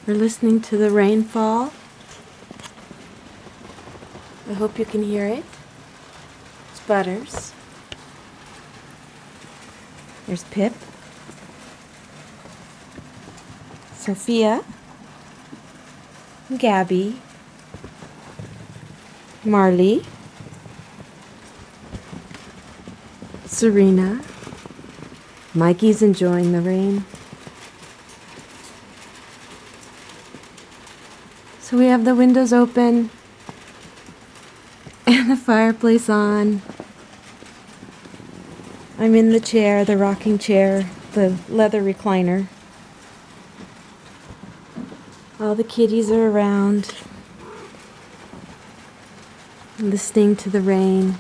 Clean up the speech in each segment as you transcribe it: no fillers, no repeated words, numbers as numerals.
We're listening to the rainfall. I hope you can hear it. It's Butters. There's Pip. Sophia. Gabby. Marley. Serena. Mikey's enjoying the rain. So we have the windows open and the fireplace on. I'm in the chair, the rocking chair, the leather recliner. All the kitties are around, listening to the rain.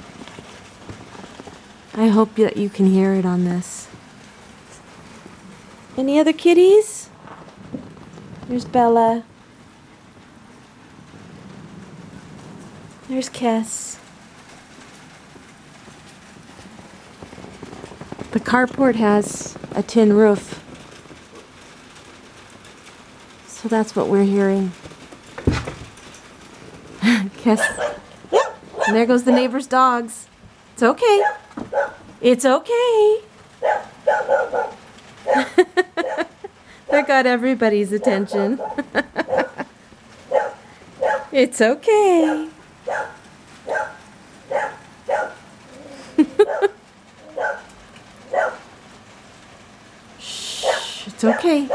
I hope that you can hear it on this. Any other kitties? There's Bella. There's Kess. The carport has a tin roof, so that's what we're hearing. Kess. And there goes the neighbor's dogs. It's okay. It's okay. That got everybody's attention. It's okay. Shh, it's okay.